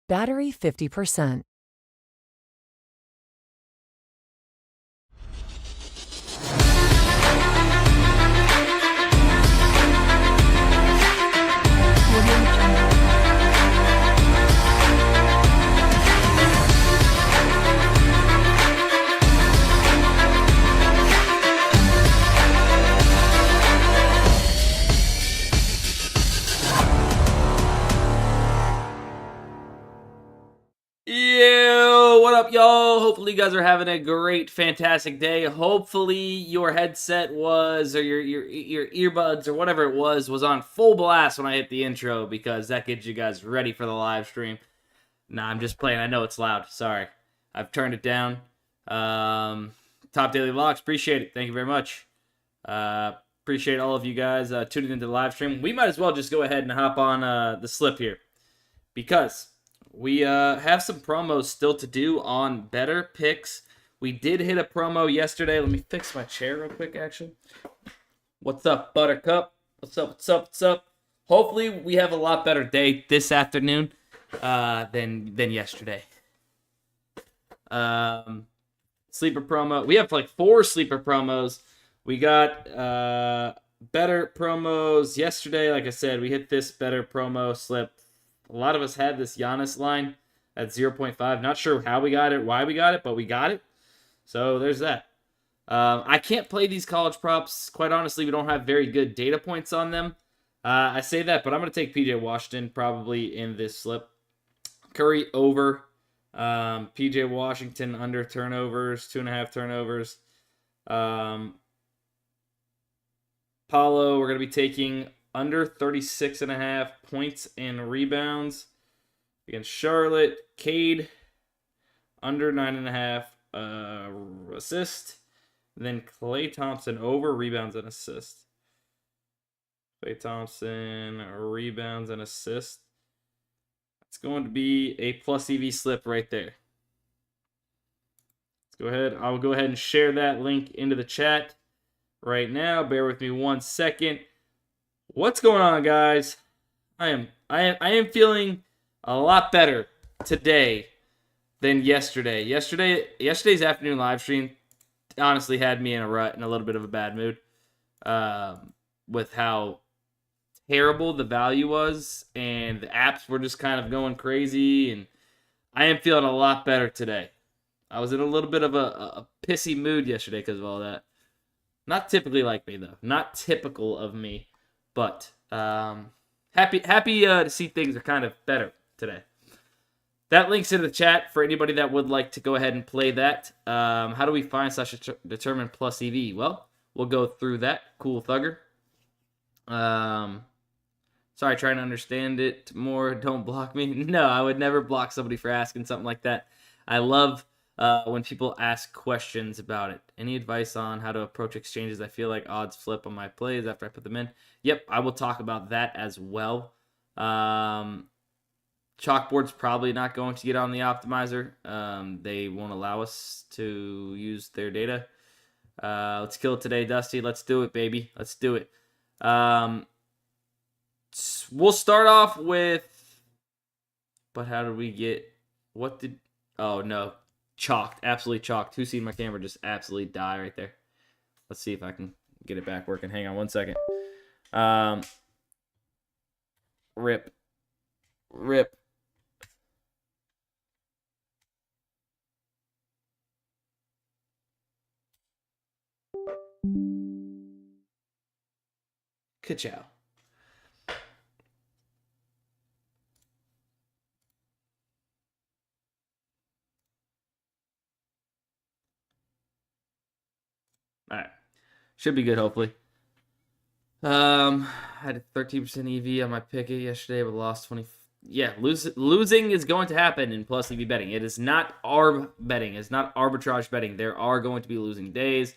Battery 50%. Yo, what up, y'all? Hopefully you guys are having a great, fantastic day. Hopefully your headset was, or your earbuds, or whatever it was on full blast when I hit the intro, because that gets you guys ready for the live stream. Nah, I'm just playing. I know it's loud. Sorry. I've turned it down. Top Daily Vlogs. Appreciate it. Thank you very much. Appreciate all of you guys tuning into the live stream. We might as well just go ahead and hop on the slip here, because we have some promos still to do on Better Picks. We did hit a promo yesterday. Let me fix my chair real quick, actually. What's up, Buttercup? What's up, what's up, what's up? Hopefully we have a lot better day this afternoon than yesterday. Sleeper promo. We have like 4 sleeper promos. We got better promos yesterday. Like I said, we hit this better promo slip. A lot of us had this Giannis line at 0.5. Not sure how we got it, why we got it, but we got it. So there's that. I can't play these college props. Quite honestly, we don't have very good data points on them. I say that, but I'm going to take PJ Washington probably in this slip. Curry over. PJ Washington under turnovers, 2.5 turnovers. Paulo, we're going to be taking under 36.5 points and rebounds against Charlotte. Cade, under 9.5 assists. Then Klay Thompson over rebounds and assists. Klay Thompson, rebounds and assists. It's going to be a plus EV slip right there. Let's go ahead. I'll go ahead and share that link into the chat right now. Bear with me 1 second. What's going on, guys? I am feeling a lot better today than yesterday. Yesterday's afternoon live stream honestly had me in a rut and a little bit of a bad mood with how terrible the value was, and the apps were just kind of going crazy, and I am feeling a lot better today. I was in a little bit of a pissy mood yesterday because of all that. Not typically like me, though. Not typical of me. But happy to see things are kind of better today. That link's in the chat for anybody that would like to go ahead and play that. How do we find such determined plus EV? Well, we'll go through that. Cool Thugger. Sorry, trying to understand it more. Don't block me. No, I would never block somebody for asking something like that. I love when people ask questions about it. Any advice on how to approach exchanges? I feel like odds flip on my plays after I put them in. Yep, I will talk about that as well. Chalkboard's probably not going to get on the optimizer. They won't allow us to use their data. Let's kill it today, Dusty. Let's do it, baby. Let's do it. We'll start off with... But how did we get... What did... Oh, no. Chalked. Absolutely chalked. Who's seen my camera just absolutely die right there? Let's see if I can get it back working. Hang on 1 second. Rip. Ka-chow. All right. Should be good, hopefully. I had a 13% EV on my picket yesterday, but lost 20. Yeah, losing is going to happen in plus EV betting. It is not arb betting. It's not arbitrage betting. There are going to be losing days.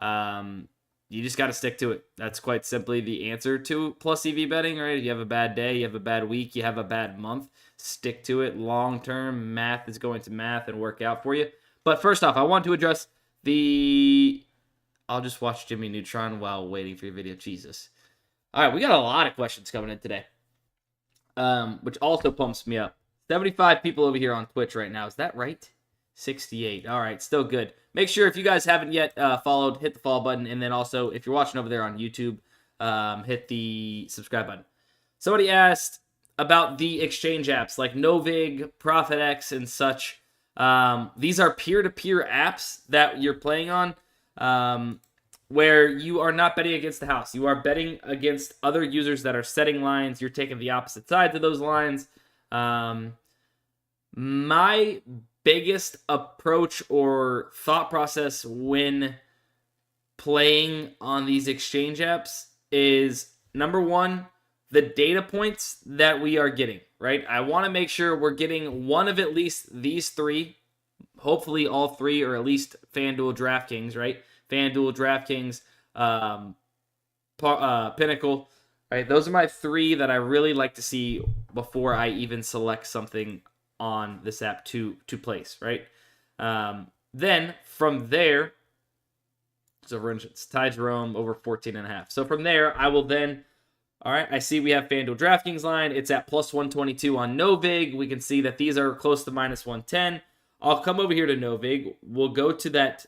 You just got to stick to it. That's quite simply the answer to plus EV betting, right? If you have a bad day, you have a bad week, you have a bad month, stick to it. Long term, math is going to math and work out for you. But first off, I want to address the... I'll just watch Jimmy Neutron while waiting for your video. Jesus. All right, we got a lot of questions coming in today, which also pumps me up. 75 people over here on Twitch right now. Is that right? 68. All right, still good. Make sure if you guys haven't yet followed, hit the follow button. And then also, if you're watching over there on YouTube, hit the subscribe button. Somebody asked about the exchange apps like Novig, ProfitX, and such. These are peer-to-peer apps that you're playing on where you are not betting against the house. You are betting against other users that are setting lines. You're taking the opposite sides of those lines. My biggest approach or thought process when playing on these exchange apps is, number one, the data points that we are getting, right? I want to make sure we're getting one of at least these three, hopefully all three, or at least FanDuel, DraftKings, right? FanDuel, DraftKings, Pinnacle, right? Those are my three that I really like to see before I even select something on this app to place, right? Then from there, so for instance, Ty Jerome over 14.5. So from there, I will then, all right, I see we have FanDuel DraftKings line. It's at plus 122 on Novig. We can see that these are close to minus 110. I'll come over here to Novig. We'll go to that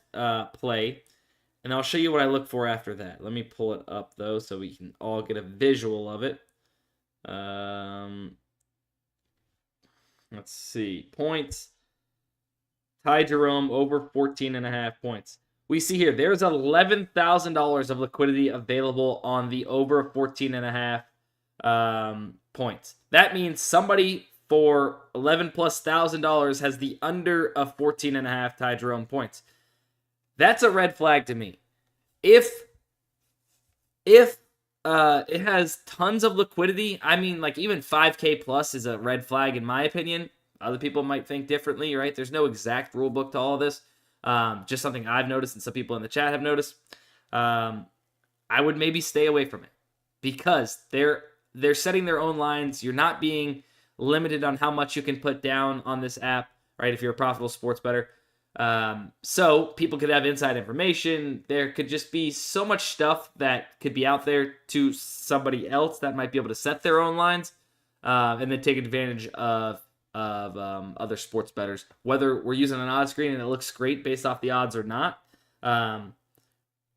play, and I'll show you what I look for after that. Let me pull it up, though, so we can all get a visual of it. Let's see. Points. Ty Jerome over 14.5 points. We see here, there's $11,000 of liquidity available on the over 14.5 points. That means somebody for $11,000+ has the under of 14.5 Ty Jerome points. That's a red flag to me. If it has tons of liquidity, I mean, like even 5K plus is a red flag in my opinion. Other people might think differently, right? There's no exact rule book to all of this. Just something I've noticed and some people in the chat have noticed. I would maybe stay away from it because they're setting their own lines. You're not being limited on how much you can put down on this app, right? If you're a profitable sports bettor. So people could have inside information. There could just be so much stuff that could be out there to somebody else that might be able to set their own lines, and then take advantage of other sports bettors, whether we're using an odds screen and it looks great based off the odds or not.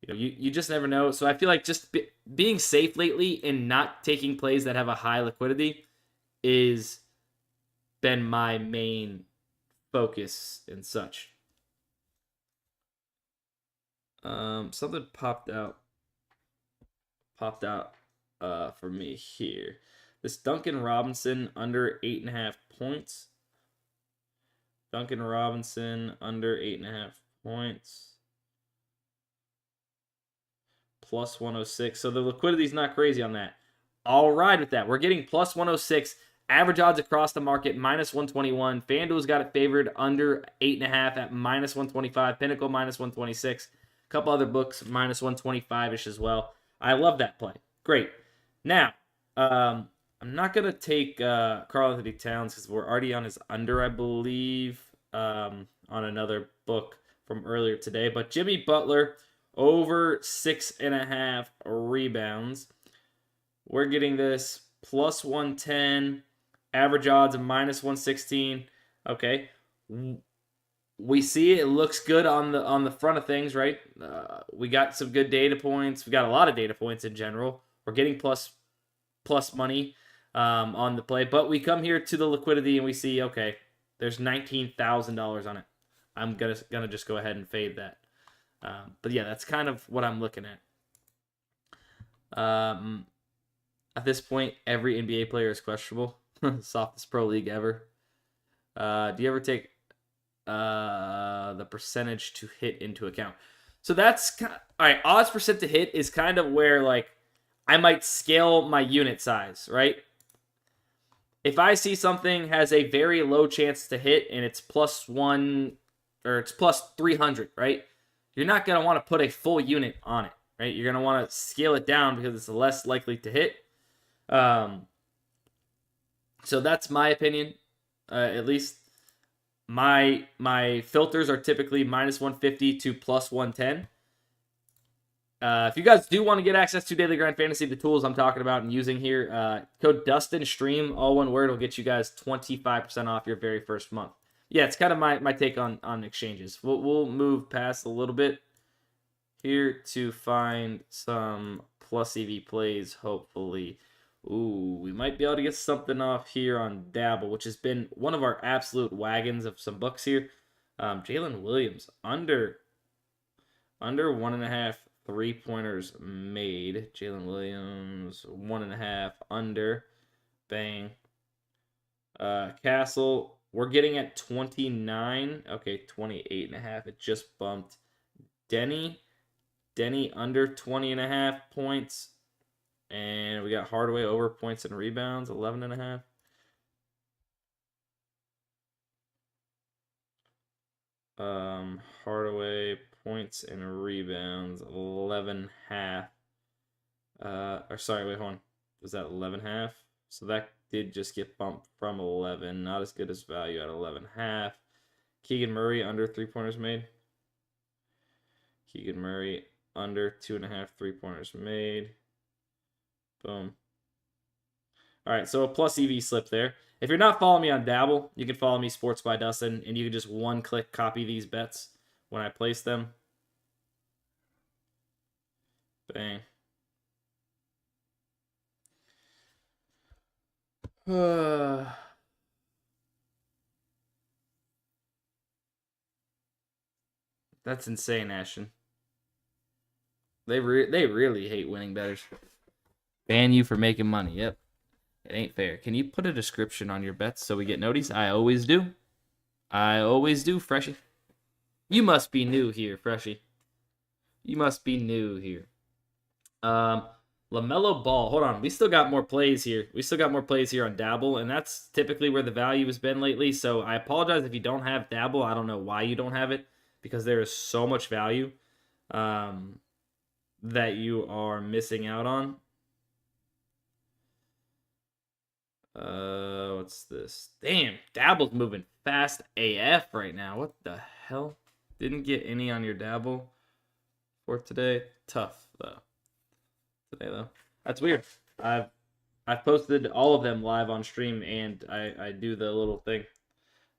You just never know. So I feel like just being safe lately and not taking plays that have a high liquidity is been my main focus and such. Something popped out for me here. This Duncan Robinson under 8.5 points. Duncan Robinson under 8.5 points. Plus 106. So the liquidity is not crazy on that. I'll ride with that. We're getting plus 106. Average odds across the market, minus 121. FanDuel's got it favored under 8.5 at minus 125. Pinnacle, minus 126. A couple other books, minus 125-ish as well. I love that play. Great. Now, I'm not going to take Karl-Anthony Towns because we're already on his under, I believe, on another book from earlier today. But Jimmy Butler, over 6.5 rebounds. We're getting this plus 110. Average odds of minus 116. Okay. We see it. It looks good on the front of things, right? We got some good data points. We got a lot of data points in general. We're getting plus money on the play. But we come here to the liquidity and we see, okay, there's $19,000 on it. I'm gonna just go ahead and fade that. But yeah, that's kind of what I'm looking at. At this point, every NBA player is questionable. Softest pro league ever. Do you ever take the percentage to hit into account? So that's all right. Odds percent to hit is kind of where like I might scale my unit size, right? If I see something has a very low chance to hit and it's plus 1 or it's plus 300, right? You're not going to want to put a full unit on it, right? You're going to want to scale it down because it's less likely to hit. So that's my opinion. At least my filters are typically minus 150 to plus 110. If you guys do want to get access to Daily Grind Fantasy, the tools I'm talking about and using here, code DUSTIN all one word, will get you guys 25% off your very first month. Yeah, it's kind of my take on exchanges. We'll move past a little bit here to find some plus EV plays, hopefully. Ooh, we might be able to get something off here on Dabble, which has been one of our absolute wagons of some books here. Jalen Williams, under 1.5 3-pointers made. Jalen Williams, 1.5 under. Bang. Castle, we're getting at 29. Okay, 28.5. It just bumped. Denny under 20.5 points. And we got Hardaway over points and rebounds, 11.5. Hardaway points and rebounds, 11.5. Or sorry, wait, hold on. Was that 11.5? So that did just get bumped from 11. Not as good as value at 11.5. Keegan Murray under 3-pointers made. Keegan Murray under 2.5 3-pointers made. Boom. All right, so a plus EV slip there. If you're not following me on Dabble, you can follow me Sports by Dustin, and you can just one-click copy these bets when I place them. Bang. That's insane, Ashton. They really hate winning bettors. Ban you for making money. Yep. It ain't fair. Can you put a description on your bets so we get noticed? I always do. I always do, Freshie. You must be new here, Freshie. You must be new here. LaMelo Ball. Hold on. We still got more plays here. We still got more plays here on Dabble, and that's typically where the value has been lately. So I apologize if you don't have Dabble. I don't know why you don't have it, because there is so much value that you are missing out on. What's this? Damn, Dabble's moving fast AF right now. What the hell? Didn't get any on your Dabble for today. Tough though. Today though. That's weird. I've posted all of them live on stream, and I do the little thing.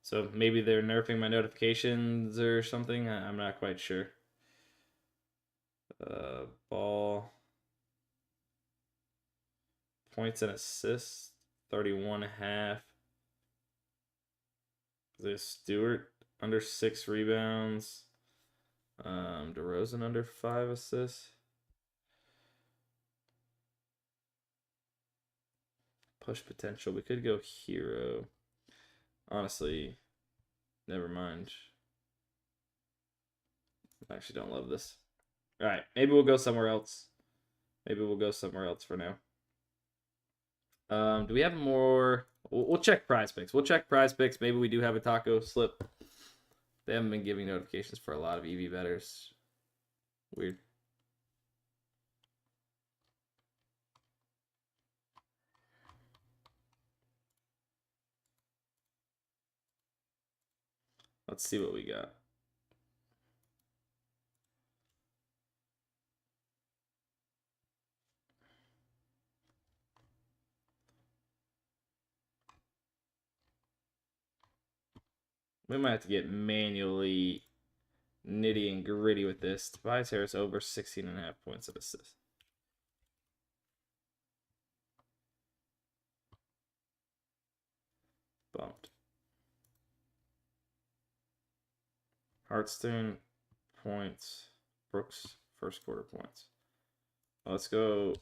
So maybe they're nerfing my notifications or something. I'm not quite sure. Ball. Points and assists. 31.5. This Stewart under 6 rebounds. DeRozan under 5 assists. Push potential. We could go hero. Honestly, never mind. I actually don't love this. All right, maybe we'll go somewhere else. Maybe we'll go somewhere else for now. Do we have more? We'll check PrizePicks. We'll check PrizePicks. Maybe we do have a taco slip. They haven't been giving notifications for a lot of EV bettors. Weird. Let's see what we got. We might have to get manually nitty and gritty with this. Tobias Harris over 16.5 points of assist. Bumped. Hartstein points. Brooks first quarter points. Let's go.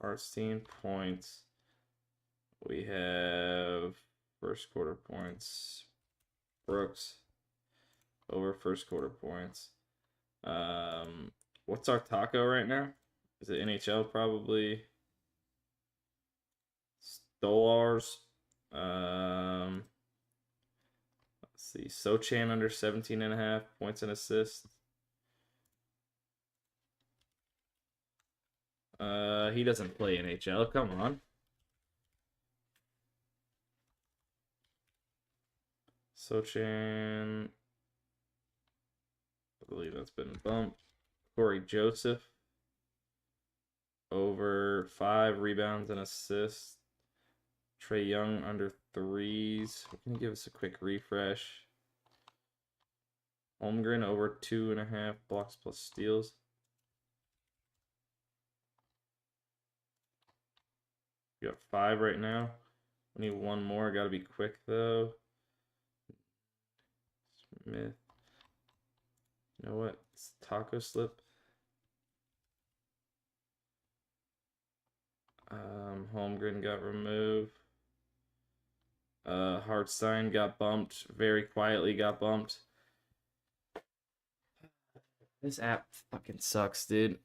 Hartstein points. We have first quarter points. Brooks over first quarter points. What's our taco right now? Is it NHL probably? Stolars. Let's see. Sochan under 17.5 points and assists. He doesn't play NHL. Come on. Sochan I believe that's been bumped. Corey Joseph. Over 5 rebounds and assists. Trey Young under 3s. Can you give us a quick refresh? Holmgren over 2.5 blocks plus steals. We got 5 right now. We need 1 more. Got to be quick though. Smith. You know what? It's taco slip. Holmgren got removed. Hartstein got bumped. Very quietly got bumped. This app fucking sucks, dude.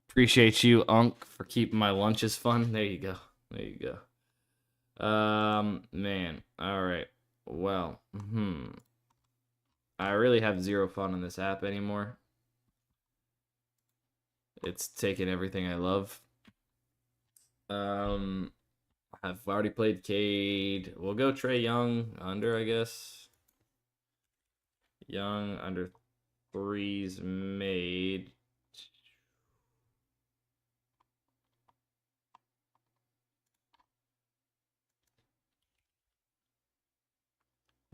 Appreciate you, Unk, for keeping my lunches fun. There you go. There you go. Man. All right. Well, I really have 0 fun in this app anymore. It's taken everything I love. I've already played Cade. We'll go Trey Young under, I guess. Young under 3s made.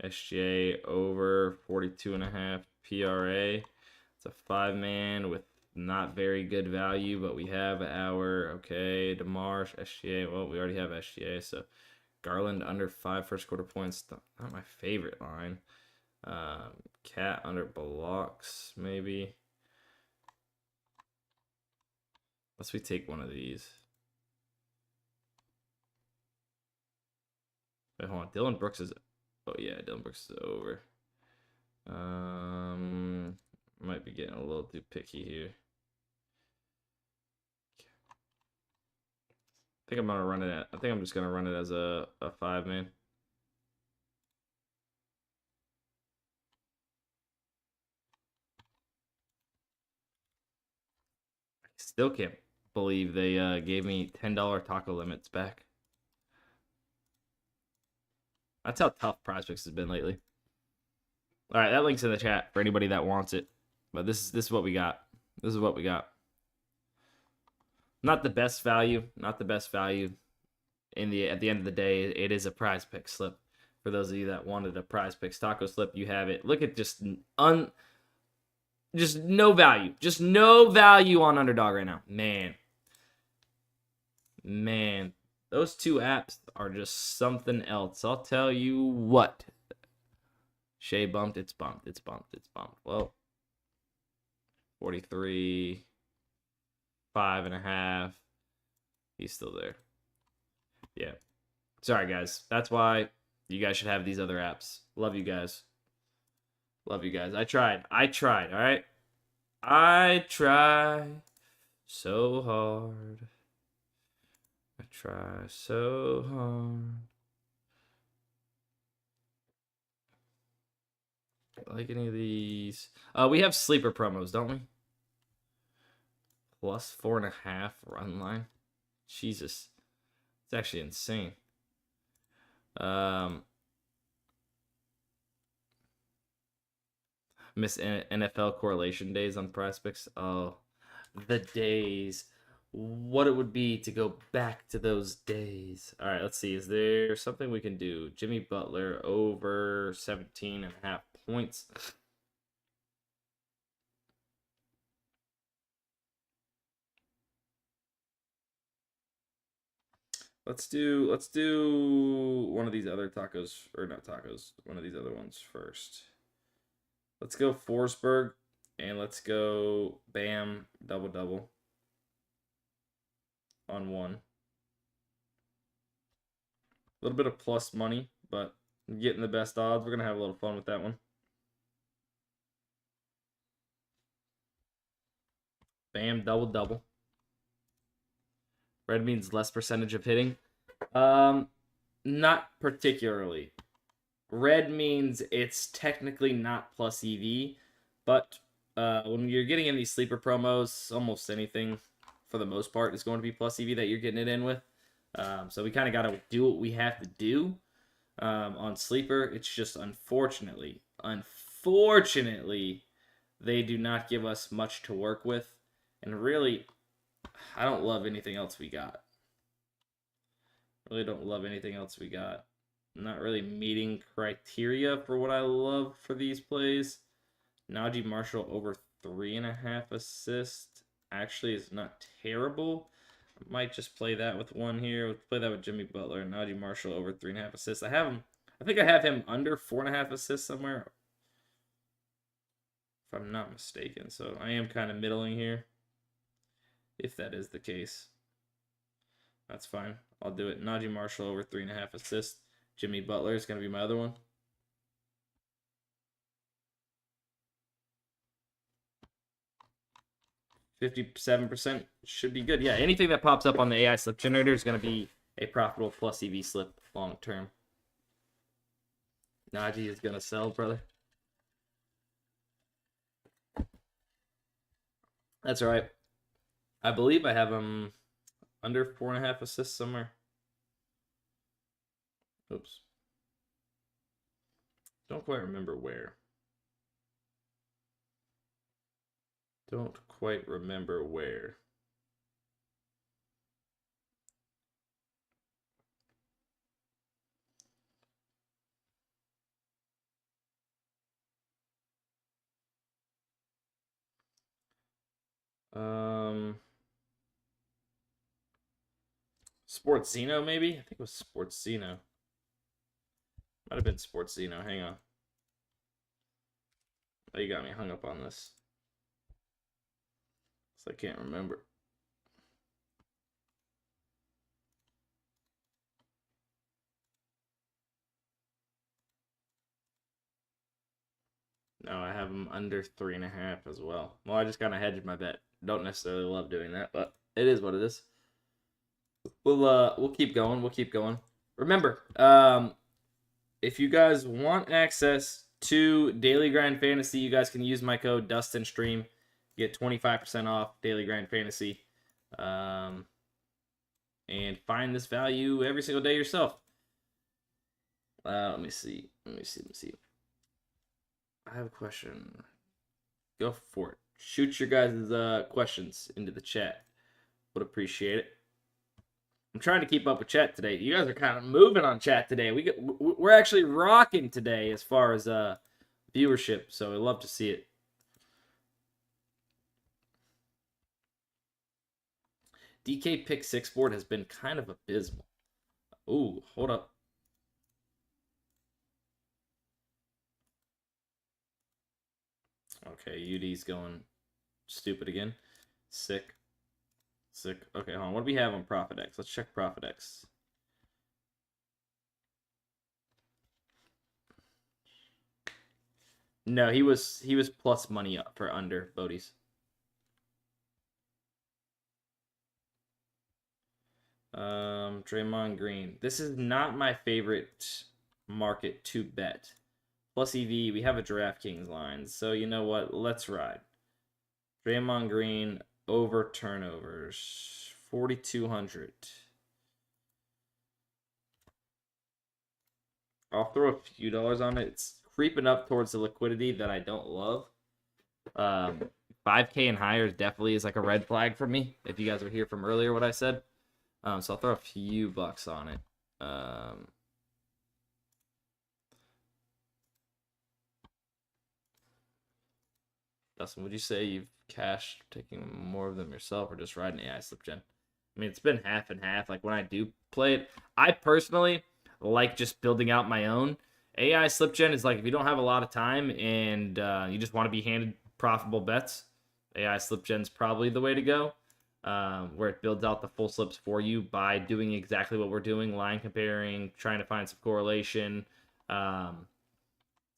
SGA over 42.5 PRA. It's a 5-man with not very good value, but we have our, okay, DeMar, SGA. Well, we already have SGA, so Garland under 5 first quarter points. Not my favorite line. Cat under blocks, maybe. Unless we take one of these. Wait, hold on. Dylan Brooks is... Oh, yeah, Dylan Brooks is over. Might be getting a little too picky here. I think I'm gonna run it at... I think I'm just gonna run it as a 5-man. I still can't believe they gave me $10 taco limits back. That's how tough PrizePicks has been lately. All right, that link's in the chat for anybody that wants it. But this is what we got. This is what we got. Not the best value. Not the best value. At the end of the day, it is a PrizePicks slip. For those of you that wanted a PrizePicks taco slip, you have it. Look at just no value. Just no value on Underdog right now. Man. Those 2 apps are just something else. I'll tell you what. Shea bumped. It's bumped. It's bumped. It's bumped. Well, 43, 5.5. He's still there. Yeah. Sorry, guys. That's why you guys should have these other apps. Love you guys. Love you guys. I tried. All right? I try so hard. I try so hard. Like any of these. We have sleeper promos, don't we? Plus 4.5 run line. Jesus. It's actually insane. Miss NFL correlation days on PrizePicks. Oh, the days. What it would be to go back to those days. All right, let's see. Is there something we can do? Jimmy Butler over 17.5 points. Let's do one of these other tacos, or not tacos, one of these other ones first. Let's go Forsberg, and let's go Bam double on 1. A little bit of plus money, but getting the best odds. We're going to have a little fun with that one. Bam double. Red means less percentage of hitting. Not particularly. Red means it's technically not plus EV, but when you're getting in these sleeper promos, almost anything for the most part is going to be plus EV that you're getting it in with. So we kind of got to do what we have to do on sleeper. It's just unfortunately unfortunately, they do not give us much to work with. And really, I don't love anything else we got. Really don't love anything else we got. Not really meeting criteria for what I love for these plays. Najee Marshall over 3.5 assists actually is not terrible. I might just play that with one here. Let's play that with Jimmy Butler. Najee Marshall over 3.5 assists. I think I have him under 4.5 assists somewhere, if I'm not mistaken. So I am kind of middling here. If that is the case, that's fine. I'll do it. Najee Marshall over 3.5 assists. Jimmy Butler is going to be my other one. $57% should be good. Yeah, anything that pops up on the AI slip generator is going to be a profitable plus EV slip long term. Najee is going to sell, brother. That's all right. I believe I have him under 4.5 assists somewhere. Oops. Don't quite remember where. Don't quite remember where. Sports Zeno, maybe? I think it was Sports Zeno. Might have been Sports Zeno. Hang on. Oh, you got me hung up on this. So I can't remember. No, I have them under 3.5 as well. Well, I just kind of hedged my bet. Don't necessarily love doing that, but it is what it is. We'll keep going. We'll keep going. Remember, if you guys want access to Daily Grind Fantasy, you guys can use my code DUSTINSTREAM. Get 25% off Daily Grind Fantasy. And find this value every single day yourself. Let me see. I have a question. Go for it. Shoot your guys' questions into the chat. Would appreciate it. I'm trying to keep up with chat today. You guys are kind of moving on chat today. We're actually rocking today as far as viewership, so I'd love to see it. DK pick 6 board has been kind of abysmal. Ooh, hold up. Okay, UD's going stupid again. Sick. Okay, hold on. What do we have on ProfitX? Let's check ProfitX. No, he was plus money up for under Bodie's. Draymond Green. This is not my favorite market to bet. Plus EV, we have a DraftKings line. So you know what? Let's ride. Draymond Green over turnovers. 4,200. I'll throw a few dollars on it. It's creeping up towards the liquidity that I don't love. 5K and higher definitely is like a red flag for me. If you guys were here from earlier, what I said. So I'll throw a few bucks on it. Dustin, would you say you've cashed taking more of them yourself or just riding AI slip gen? I mean, it's been half and half. Like when I do play it, I personally like just building out my own. AI slip gen is like if you don't have a lot of time and you just want to be handed profitable bets, AI slip gen is probably the way to go. Where it builds out the full slips for you by doing exactly what we're doing, line comparing, trying to find some correlation. Kind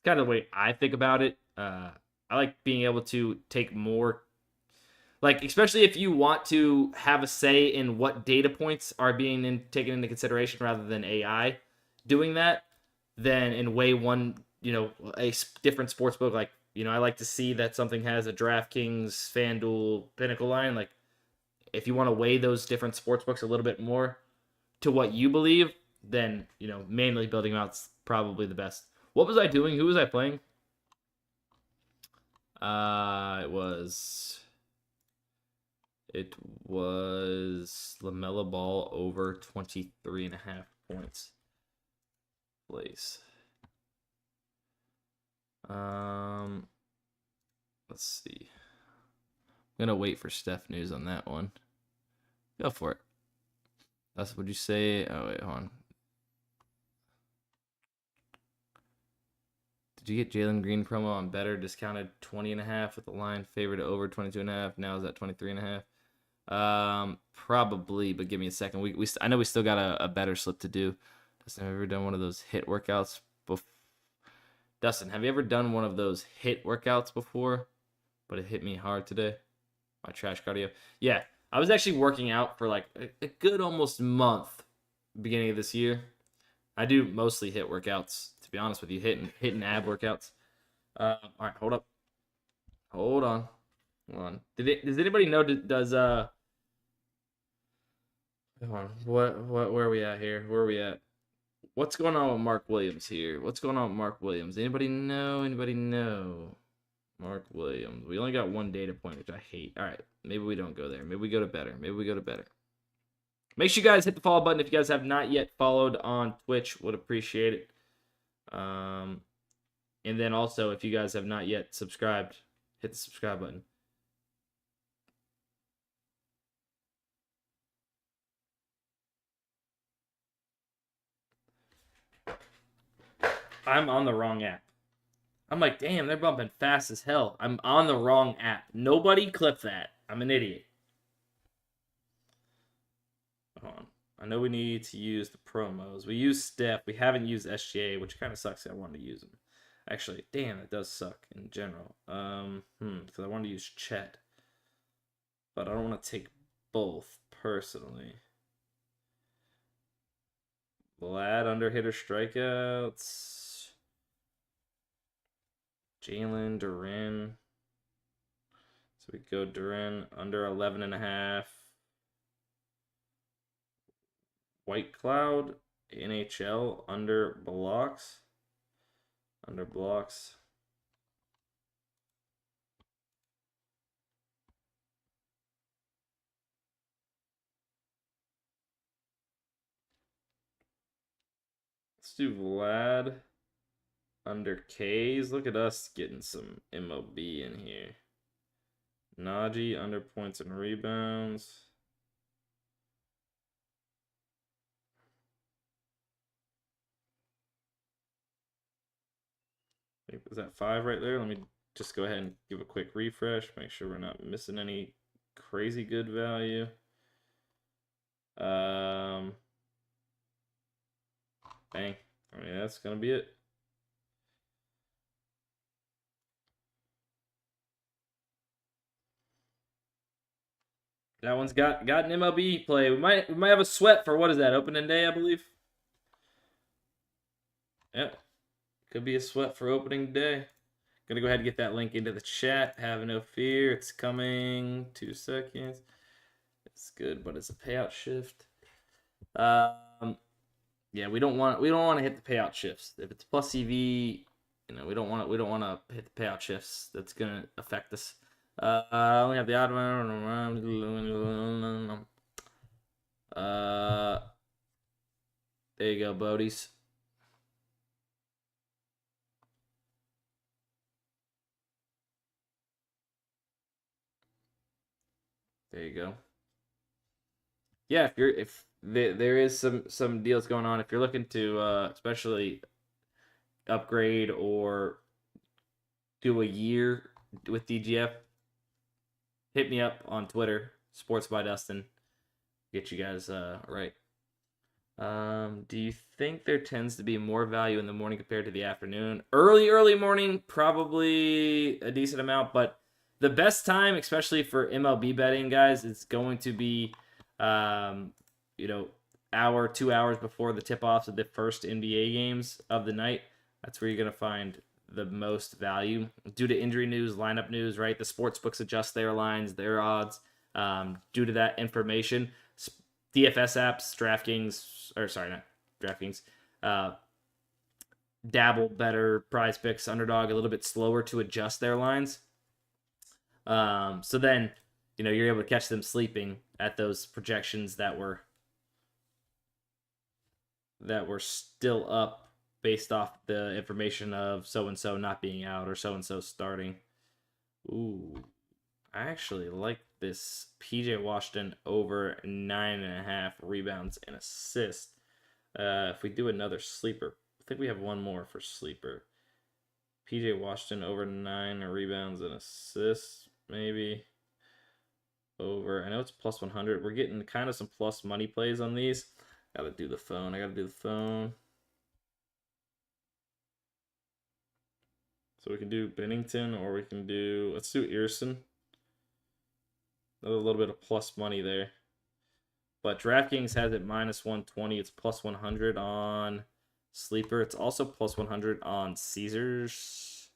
of the way I think about it. I like being able to take more, like especially if you want to have a say in what data points are being taken into consideration rather than AI doing that, then in way one, a different sports book, like, I like to see that something has a DraftKings, FanDuel, Pinnacle line. Like if you want to weigh those different sports books a little bit more to what you believe, then, manually building them out's probably the best. What was I doing? Who was I playing? It was LaMelo Ball over 23.5 points. Place. Let's see. I'm gonna wait for Steph news on that one. Go for it. That's what you say. Oh wait, hold on. Did you get Jalen Green promo on better? Discounted 20.5 with the line favored over 22.5. Now is at 23.5. Probably, but give me a second. I know we still got a better slip to do. Dustin, have you ever done one of those hit workouts before? Dustin, have you ever done one of those hit workouts before? But it hit me hard today. My trash cardio. Yeah, I was actually working out for like a good almost month beginning of this year. I do mostly hit workouts, to be honest with you, hitting ab workouts. All right, hold up. Hold on. Does anybody know, hold on. Where are we at here? Where are we at? What's going on with Mark Williams here? What's going on with Mark Williams? Anybody know? Mark Williams. We only got one data point, which I hate. All right, maybe we don't go there. Maybe we go to better. Make sure you guys hit the follow button if you guys have not yet followed on Twitch. Would appreciate it. And then also, if you guys have not yet subscribed, hit the subscribe button. I'm on the wrong app. I'm like, damn, they're bumping fast as hell. I'm on the wrong app. Nobody clip that. I'm an idiot. Hold on. I know we need to use the promos. We use Steph. We haven't used SGA, which kind of sucks. I wanted to use them. Actually, damn, it does suck in general. Because I wanted to use Chet. But I don't want to take both, personally. Vlad under hitter strikeouts. Jalen Duran. So we go Duran under 11.5. White Cloud, NHL under blocks. Let's do Vlad under K's. Look at us getting some MOB in here. Najee under points and rebounds. Was that 5 right there? Let me just go ahead and give a quick refresh. Make sure we're not missing any crazy good value. Bang. I mean, that's going to be it. That one's got an MLB play. We might have a sweat for, what is that, opening day, I believe? Yep. Could be a sweat for opening day. Gonna go ahead and get that link into the chat. Have no fear. It's coming. 2 seconds. It's good, but it's a payout shift. Yeah, we don't want to hit the payout shifts. If it's plus EV, we don't want to hit the payout shifts. That's gonna affect us. I only have the odd one. There you go, Bodies. There you go. Yeah, if there is some deals going on, if you're looking to especially upgrade or do a year with DGF, hit me up on Twitter, Sports by Dustin. Get you guys right. Do you think there tends to be more value in the morning compared to the afternoon? Early morning, probably a decent amount, but the best time, especially for MLB betting, guys, is going to be, hour, 2 hours before the tip-offs of the first NBA games of the night. That's where you're going to find the most value. Due to injury news, lineup news, right? The sportsbooks adjust their lines, their odds, due to that information. DFS apps, Dabble, Better, PrizePicks, Underdog, a little bit slower to adjust their lines. So then, you're able to catch them sleeping at those projections that were still up based off the information of so-and-so not being out or so-and-so starting. Ooh, I actually like this PJ Washington over 9.5 rebounds and assists. If we do another sleeper, I think we have one more for sleeper. PJ Washington over 9 rebounds and assists, maybe. Over, I know it's plus 100. We're getting kind of some plus money plays on these. I gotta do the phone. So we can do Bennington, or we can do, let's do Earson. Another little bit of plus money there. But DraftKings has it minus 120. It's plus 100 on Sleeper. It's also plus 100 on Caesars.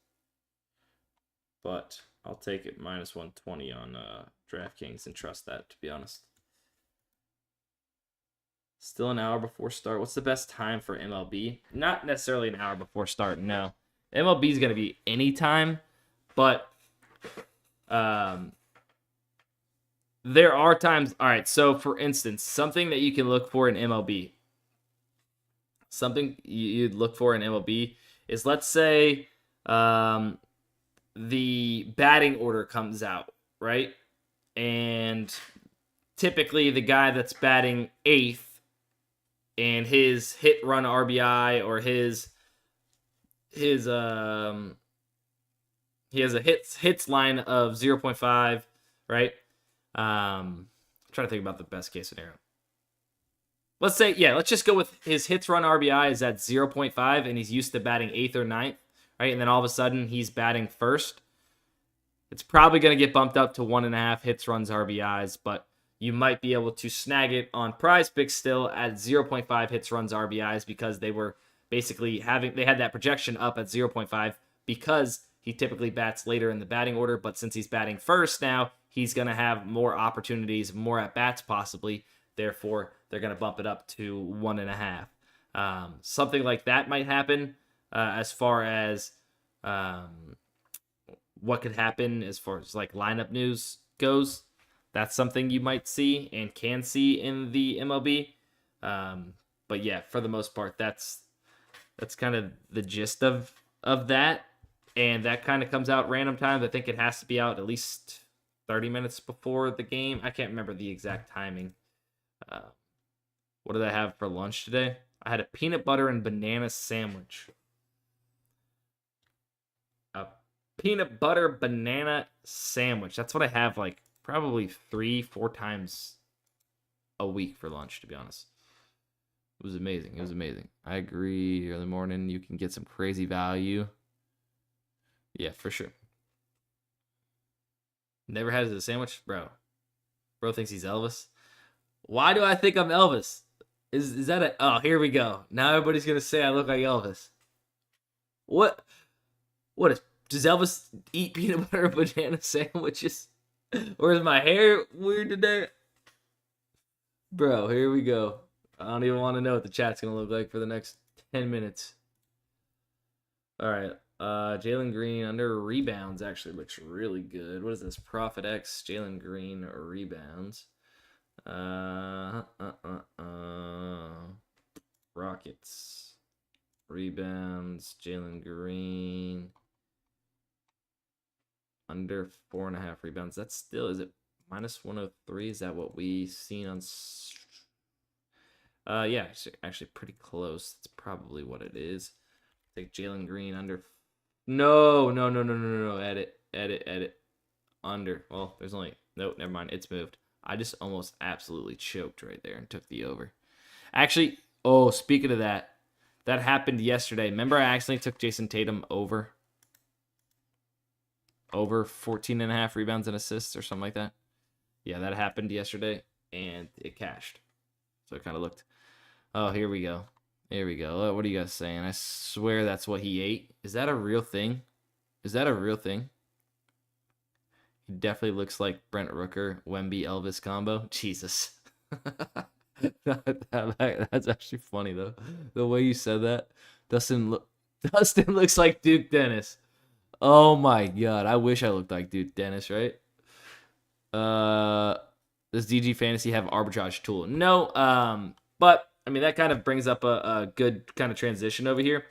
But I'll take it minus 120 on DraftKings and trust that, to be honest. Still an hour before start. What's the best time for MLB? Not necessarily an hour before start, no. MLB is going to be any time, but there are times. All right, so for instance, something that you can look for in MLB, something you'd look for in MLB is, let's say the batting order comes out, right? And typically the guy that's batting 8th and his hit run RBI or he has a hits line of 0.5, right? I'm trying to think about the best case scenario. Let's just go with his hits run RBI is at 0.5 and he's used to batting 8th or 9th, right? And then all of a sudden he's batting 1st. It's probably going to get bumped up to 1.5 hits runs RBIs, but you might be able to snag it on PrizePicks still at 0.5 hits runs RBIs because they were basically they had that projection up at 0.5 because he typically bats later in the batting order, but since he's batting 1st now, he's going to have more opportunities, more at-bats possibly. Therefore, they're going to bump it up to 1.5. Something like that might happen as far as what could happen as far as like lineup news goes. That's something you might see and can see in the MLB. But yeah, for the most part, that's kind of the gist of that. And that kind of comes out random times. I think it has to be out at least 30 minutes before the game. I can't remember the exact timing. What did I have for lunch today? I had a peanut butter and banana sandwich. A peanut butter banana sandwich. That's what I have like probably 3-4 times a week for lunch, to be honest. It was amazing. I agree. Early morning, you can get some crazy value. Yeah, for sure. Never had a sandwich? Bro thinks he's Elvis. Why do I think I'm Elvis? Is that a... Oh, here we go. Now everybody's going to say I look like Elvis. What does Elvis eat peanut butter and banana sandwiches? Or is my hair weird today? Bro, here we go. I don't even want to know what the chat's going to look like for the next 10 minutes. All right. Jalen Green under rebounds actually looks really good. What is this? Profit X, Jalen Green rebounds. Rockets. Rebounds, Jalen Green. Under 4.5 rebounds. That's still, is it minus 103? Is that what we seen on... yeah, actually pretty close. That's probably what it is. Take Jalen Green under... No. Edit. Under. Well, there's only... Nope, never mind. It's moved. I just almost absolutely choked right there and took the over. Actually, speaking of that happened yesterday. Remember I accidentally took Jason Tatum over 14.5 rebounds and assists or something like that? Yeah, that happened yesterday, and it cashed. So it kind of looked... Oh, here we go. What are you guys saying? I swear that's what he ate. Is that a real thing? He definitely looks like Brent Rooker, Wemby, Elvis combo. Jesus. That's actually funny, though. The way you said that. Dustin looks like Duke Dennis. Oh, my God. I wish I looked like Duke Dennis, right? Does DG Fantasy have arbitrage tool? No. But I mean that kind of brings up a good kind of transition over here.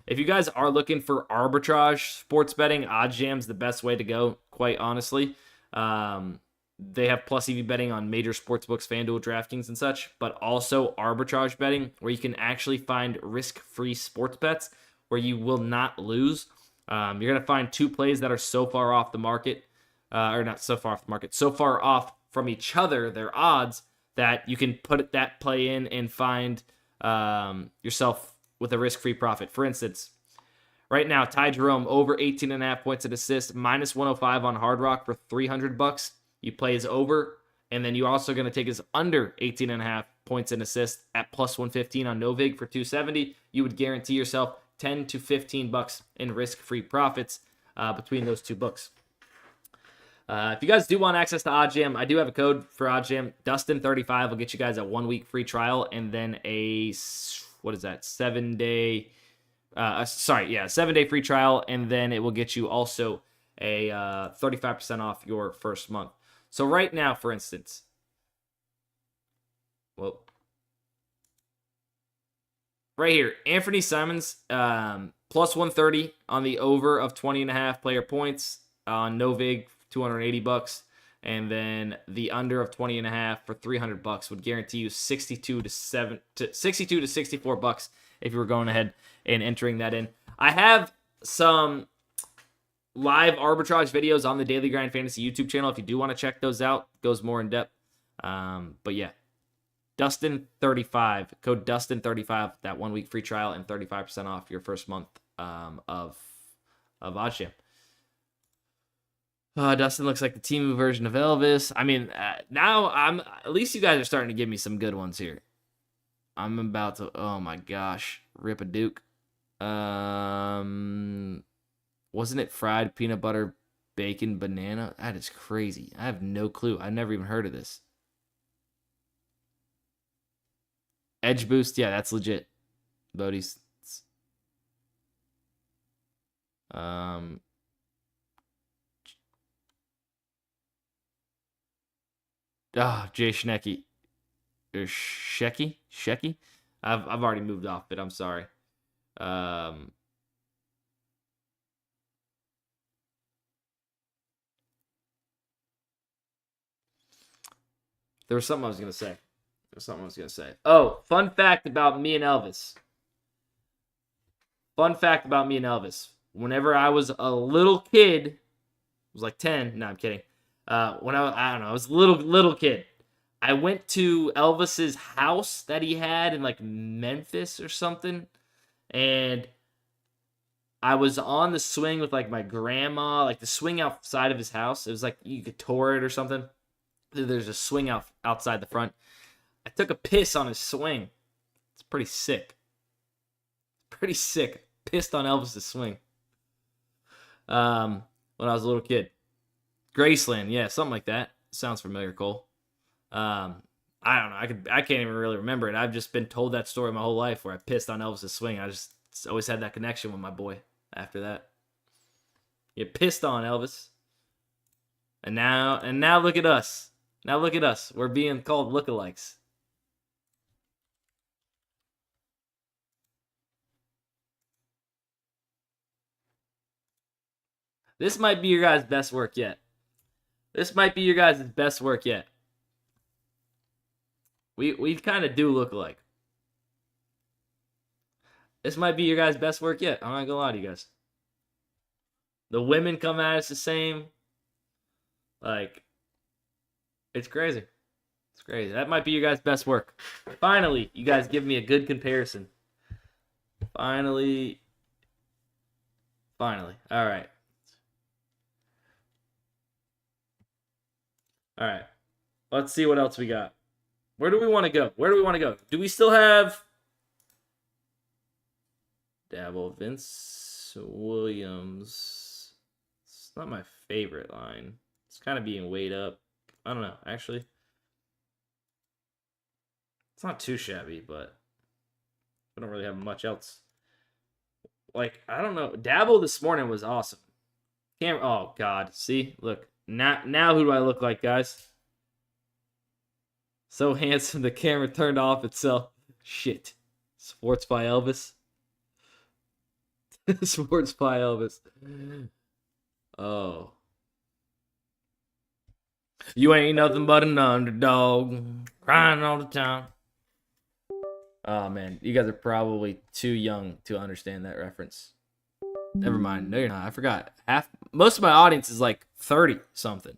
If you guys are looking for arbitrage sports betting, OddsJam's the best way to go, quite honestly. They have plus EV betting on major sportsbooks, FanDuel, DraftKings, and such, but also arbitrage betting, where you can actually find risk-free sports bets where you will not lose. You're going to find two plays that are so far off the market, or not so far off the market, so far off from each other, their odds, that you can put that play in and find yourself with a risk-free profit. For instance, right now, Ty Jerome over 18.5 points and assists, minus 105 on Hard Rock for $300. You play his over, and then you're also going to take his under 18.5 points and assists at plus 115 on Novig for $270. You would guarantee yourself $10 to $15 in risk-free profits between those two books. If you guys do want access to OddsJam, I do have a code for OddsJam. DUSTIN35 will get you guys a 1-week free trial, and then a 7-day 7-day free trial, and then it will get you also a 35% off your first month. So right now, for instance, right here, Anthony Simons, plus 130 on the over of 20.5 player points on Novig, $280, and then the under of 20.5 for $300 would guarantee you $62 to $64 if you were going ahead and entering that in. I have some live arbitrage videos on the Daily Grind Fantasy YouTube channel if you do want to check those out. It goes more in depth. But yeah, Dustin35, code Dustin35, that 1-week free trial and 35% off your first month of OddsJam. Dustin looks like the Temu version of Elvis. I mean, now at least you guys are starting to give me some good ones here. I'm about to, oh my gosh, rip a Duke. Wasn't it fried peanut butter, bacon, banana? That is crazy. I have no clue. I've never even heard of this. Edge boost, yeah, that's legit. Bodie's. Jay Schnecky. Or Shecky? I've already moved off it. I'm sorry. There was something I was going to say. Oh, fun fact about me and Elvis. Whenever I was a little kid, I was like 10. No, I'm kidding. When I was a little kid, I went to Elvis's house that he had in like Memphis or something, and I was on the swing with like my grandma, like the swing outside of his house. It was like you could tour it or something. There's a swing outside the front. I took a piss on his swing. It's pretty sick. Pissed on Elvis's swing. When I was a little kid. Graceland, yeah, something like that. Sounds familiar, Cole. I don't know. I can't even really remember it. I've just been told that story my whole life where I pissed on Elvis's swing. I just always had that connection with my boy after that. You pissed on Elvis. And now look at us. We're being called lookalikes. This might be your guys' best work yet. We kind of do look alike. This might be your guys' best work yet. I'm not gonna lie to you guys. The women come at us the same. Like, it's crazy. That might be your guys' best work. Finally, you guys give me a good comparison. Finally. All right. Let's see what else we got. Where do we want to go? Do we still have Dabble, Vince Williams? It's not my favorite line. It's kind of being weighed up. I don't know, actually. It's not too shabby, but I don't really have much else. Like, I don't know. Dabble this morning was awesome. Oh, God. See? Look. Now who do I look like, guys? So handsome, the camera turned off itself. Shit. Sports by Elvis. Sports by Elvis. Oh. You ain't nothing but an underdog. Crying all the time. Oh, man. You guys are probably too young to understand that reference. Never mind. No, you're not. I forgot. Most of my audience is like 30-something.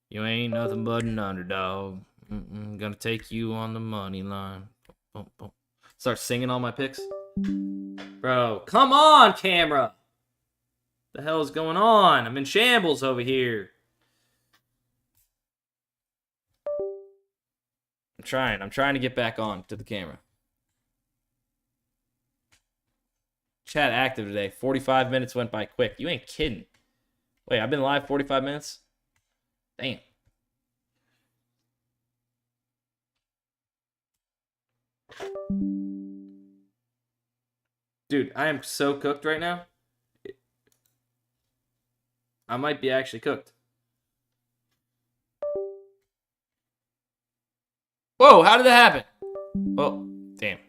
You ain't nothing but an underdog. Gonna take you on the money line. Start singing all my picks. Bro, come on, camera. The hell is going on? I'm in shambles over here. I'm trying to get back on to the camera. Chat active today. 45 minutes went by quick. You ain't kidding. Wait, I've been live 45 minutes? Damn. Dude, I am so cooked right now. I might be actually cooked. Whoa, how did that happen? Oh, damn.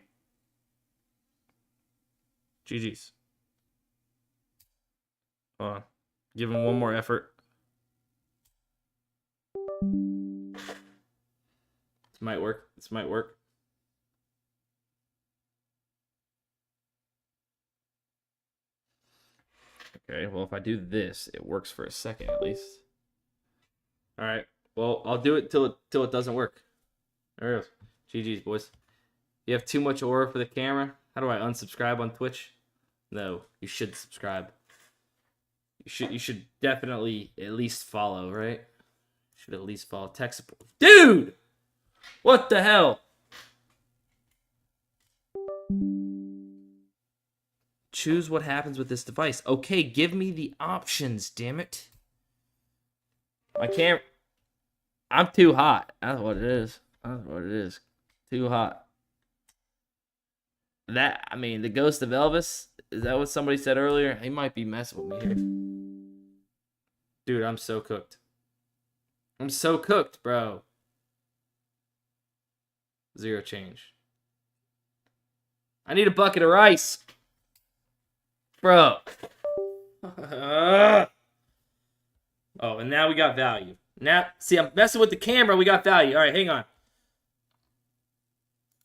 GG's. Hold on. Give him one more effort. This might work. This might work. Okay, well, if I do this, it works for a second at least. All right. Well, I'll do it till it doesn't work. There it goes. GG's, boys. You have too much aura for the camera. How do I unsubscribe on Twitch? No, you should subscribe. You should definitely at least follow, right? Should at least follow tech support. Dude! What the hell? Choose what happens with this device. Okay, give me the options, damn it. I can't. I'm too hot. That's what it is. That's what it is. Too hot. I mean, the ghost of Elvis. Is that what somebody said earlier? He might be messing with me here. Dude, I'm so cooked. I'm so cooked, bro. Zero change. I need a bucket of rice. Bro. Oh, and now we got value. Now, see, I'm messing with the camera. We got value. All right, hang on.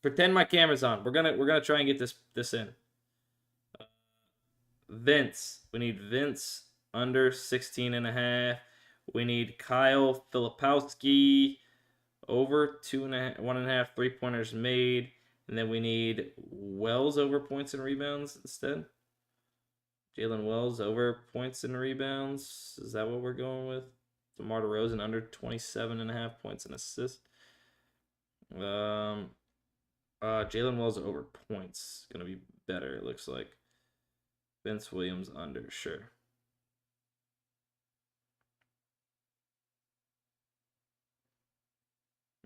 Pretend my camera's on. We're gonna try and get this in. Vince. We need Vince under 16.5. We need Kyle Filipowski over 1.5 3-pointers made. And then we need Wells over points and rebounds instead. Jalen Wells over points and rebounds. Is that what we're going with? DeMar DeRozan under 27.5 points and assists. Jalen Wells over points. Gonna be better, it looks like. Vince Williams under, sure.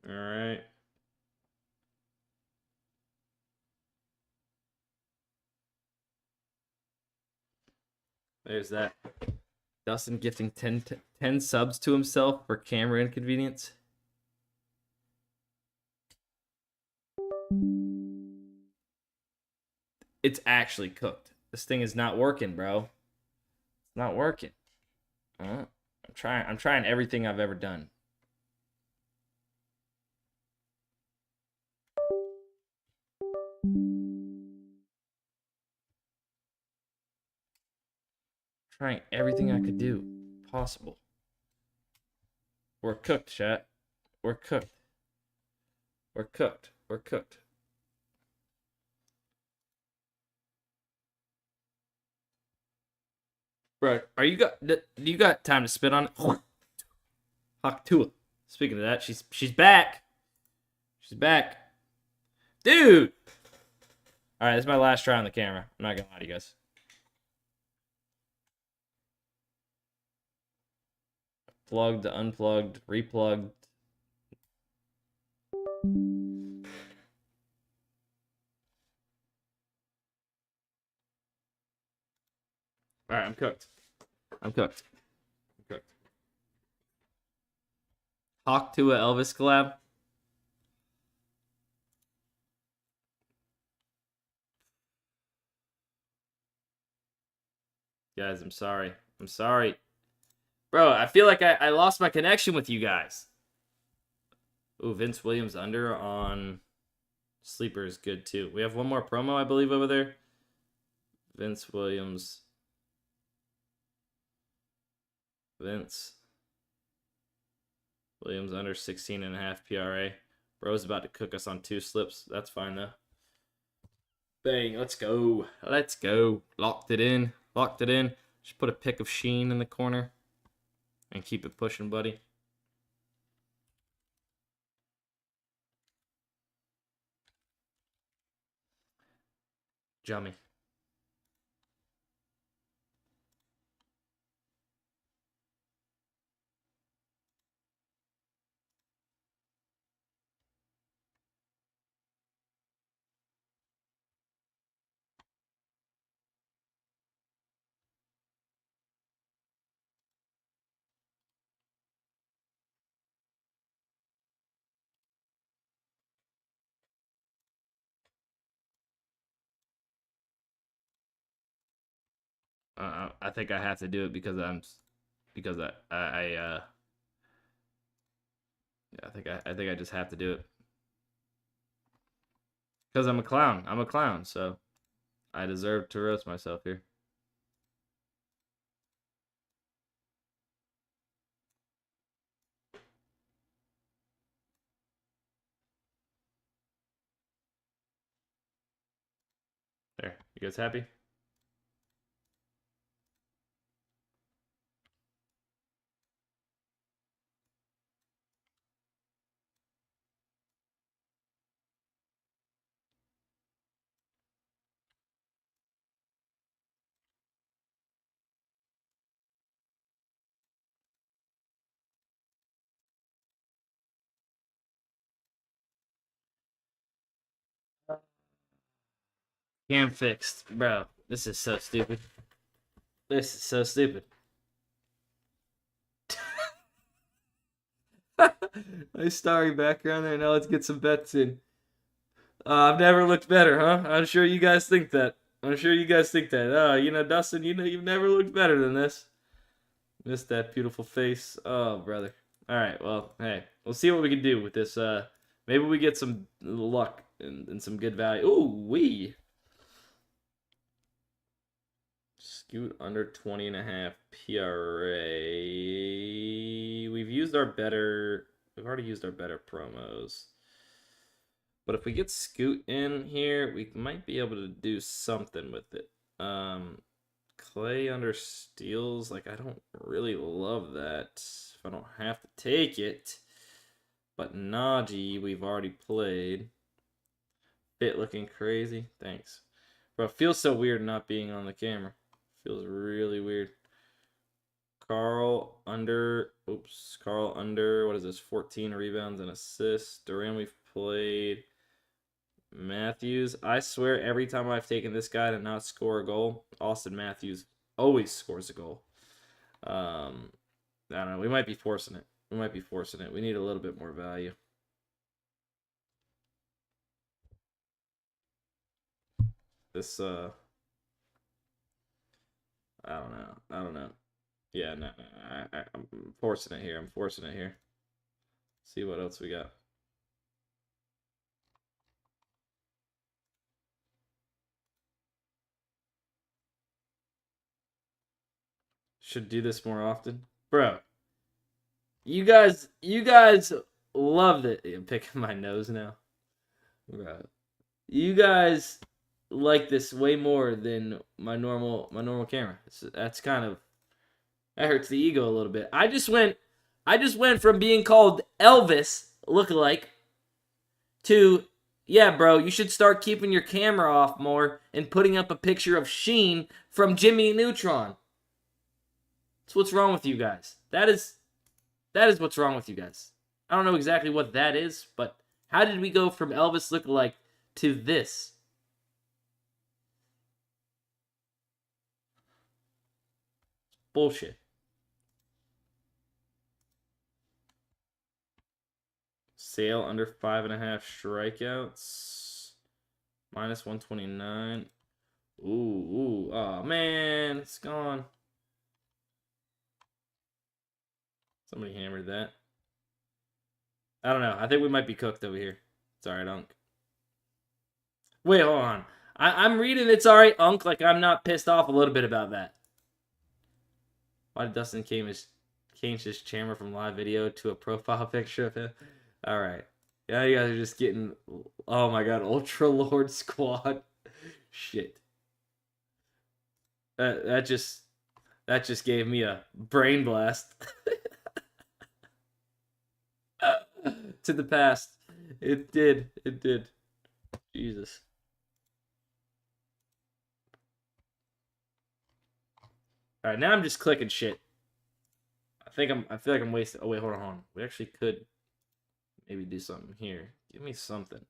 All right. There's that. Dustin gifting 10 subs to himself for camera inconvenience. It's actually cooked. This thing is not working, bro. It's not working. I'm trying everything I've ever done. Trying everything I could do possible. We're cooked, chat. We're cooked. We're cooked. We're cooked. Bro, do you got time to spit on it? Haktua. Speaking of that, she's back. She's back. Dude. All right, this is my last try on the camera. I'm not gonna lie to you guys. Plugged, unplugged, replugged. All right, I'm cooked. I'm cooked. Hawk to a Elvis collab. Guys, I'm sorry. I'm sorry. Bro, I feel like I lost my connection with you guys. Ooh, Vince Williams under on Sleeper is good too. We have one more promo, I believe, over there. Vince Williams. Vince Williams under 16.5 PRA. Bro's about to cook us on 2 slips. That's fine, though. Bang, let's go. Let's go. Locked it in. Locked it in. Just put a pick of Sheen in the corner. And keep it pushing, buddy. Jummy. I think I have to do it because I think I just have to do it. Because I'm a clown. I'm a clown, so I deserve to roast myself here. There. You guys happy? Cam fixed. Bro, this is so stupid. This is so stupid. Nice starry background there. Now let's get some bets in. I've never looked better, huh? I'm sure you guys think that. I'm sure you guys think that. You know, Dustin, you know, you've never looked better than this. Missed that beautiful face. Oh, brother. All right, well, hey, we'll see what we can do with this. Maybe we get some luck and some good value. Ooh, wee. Scoot under 20.5 PRA. We've already used our better promos. But if we get Scoot in here, we might be able to do something with it. Clay under steals, like, I don't really love that if I don't have to take it. But Najee, we've already played. Fit looking crazy. Thanks. Bro, it feels so weird not being on the camera. Feels really weird. Carl under, what is this, 14 rebounds and assists. Duran, we've played. Matthews, I swear every time I've taken this guy to not score a goal, Austin Matthews always scores a goal. I don't know. We might be forcing it. We need a little bit more value. This, I don't know. Yeah, no, I'm forcing it here. See what else we got. Should do this more often. Bro, you guys loved it. I'm picking my nose now. Bro, you guys like this way more than my normal camera. That's kind of, that hurts the ego a little bit. I just went from being called Elvis lookalike to, yeah, bro, you should start keeping your camera off more and putting up a picture of Sheen from Jimmy Neutron. That's what's wrong with you guys. That is what's wrong with you guys. I don't know exactly what that is, but how did we go from Elvis lookalike to this? Bullshit. Sale under 5.5 strikeouts. Minus 129. Ooh. Oh, man. It's gone. Somebody hammered that. I don't know. I think we might be cooked over here. It's all right, Unk. Wait, hold on. I'm reading it's all right, Unk, like I'm not pissed off a little bit about that. Why did Dustin change his camera from live video to a profile picture of him? All right. Yeah, you guys are just getting... Oh, my God. Ultra Lord Squad. Shit. That just gave me a brain blast. To the past. It did. Jesus. All right, now I'm just clicking shit. I feel like I'm wasting. Oh wait, hold on. We actually could maybe do something here. Give me something.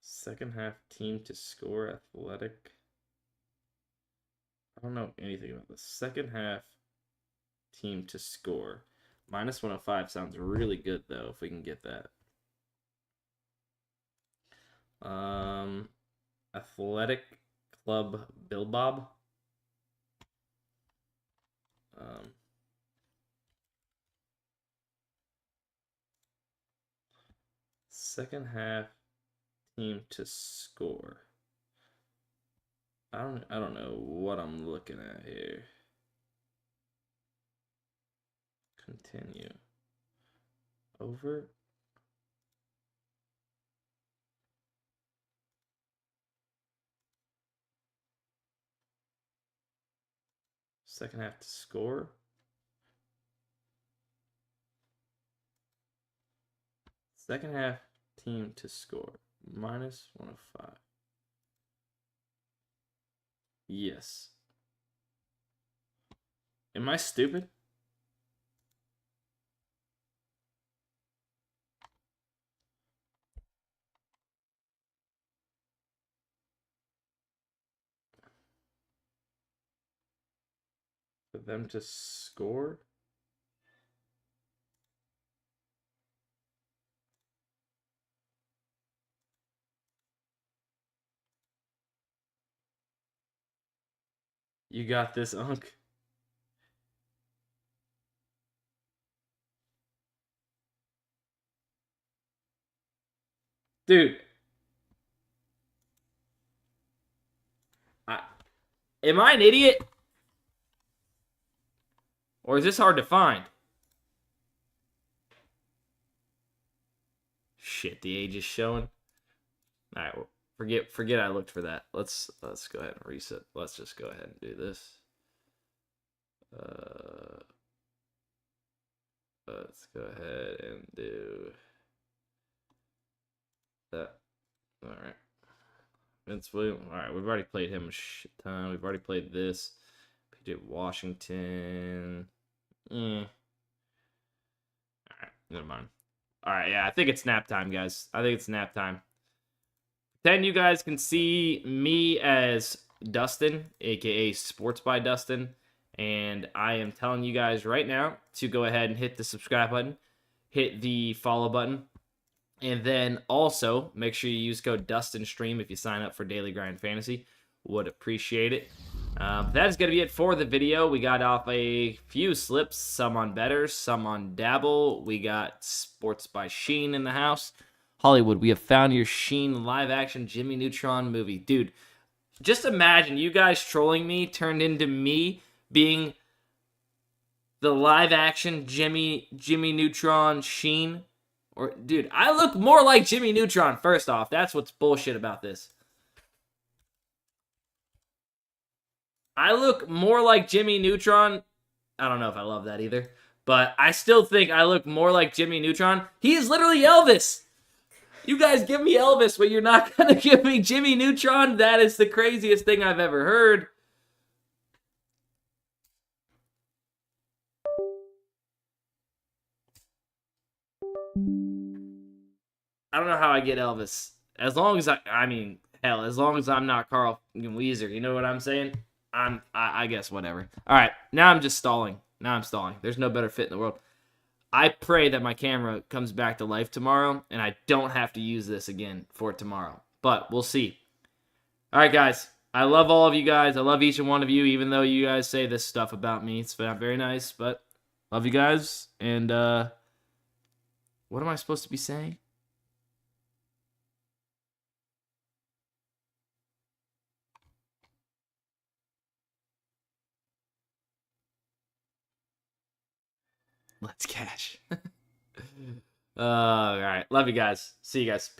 Second half team to score athletic. I don't know anything about the second half team to score. Minus 105 sounds really good though if we can get that. Athletic Club Bilbob. Second half team to score. I don't know what I'm looking at here. Continue. Over. Second half to score. Second half team to score. Minus 105. Yes. Am I stupid? For them to score? You got this, Unk. Dude. Am I an idiot? Or is this hard to find? Shit, the age is showing. All right, forget I looked for that. Let's go ahead and reset. Let's just go ahead and do this. Let's go ahead and do that. All right. Vince Williams. All right, we've already played him a shit ton. We've already played this. PJ Washington. All right, never mind. All right, yeah, I think it's nap time, guys. I think it's nap time. Then you guys can see me as Dustin, aka Sports by Dustin. And I am telling you guys right now to go ahead and hit the subscribe button, hit the follow button, and then also make sure you use code DustinStream if you sign up for Daily Grind Fantasy. Would appreciate it. That is going to be it for the video. We got off a few slips, some on betters, some on Dabble. We got Sports by Sheen in the house. Hollywood, we have found your Sheen live-action Jimmy Neutron movie. Dude, just imagine you guys trolling me turned into me being the live-action Jimmy Neutron Sheen. Or, dude, I look more like Jimmy Neutron, first off. That's what's bullshit about this. I look more like Jimmy Neutron. I don't know if I love that either. But I still think I look more like Jimmy Neutron. He is literally Elvis. You guys give me Elvis, but you're not going to give me Jimmy Neutron? That is the craziest thing I've ever heard. I don't know how I get Elvis. As long as as long as I'm not Carl Weezer. You know what I'm saying? I guess whatever. All right, now I'm just stalling. Now I'm stalling. There's no better fit in the world. I pray that my camera comes back to life tomorrow, and I don't have to use this again for tomorrow. But we'll see. All right, guys. I love all of you guys. I love each and one of you, even though you guys say this stuff about me. It's not very nice, but love you guys. And what am I supposed to be saying? Let's cash. All right. Love you guys. See you guys.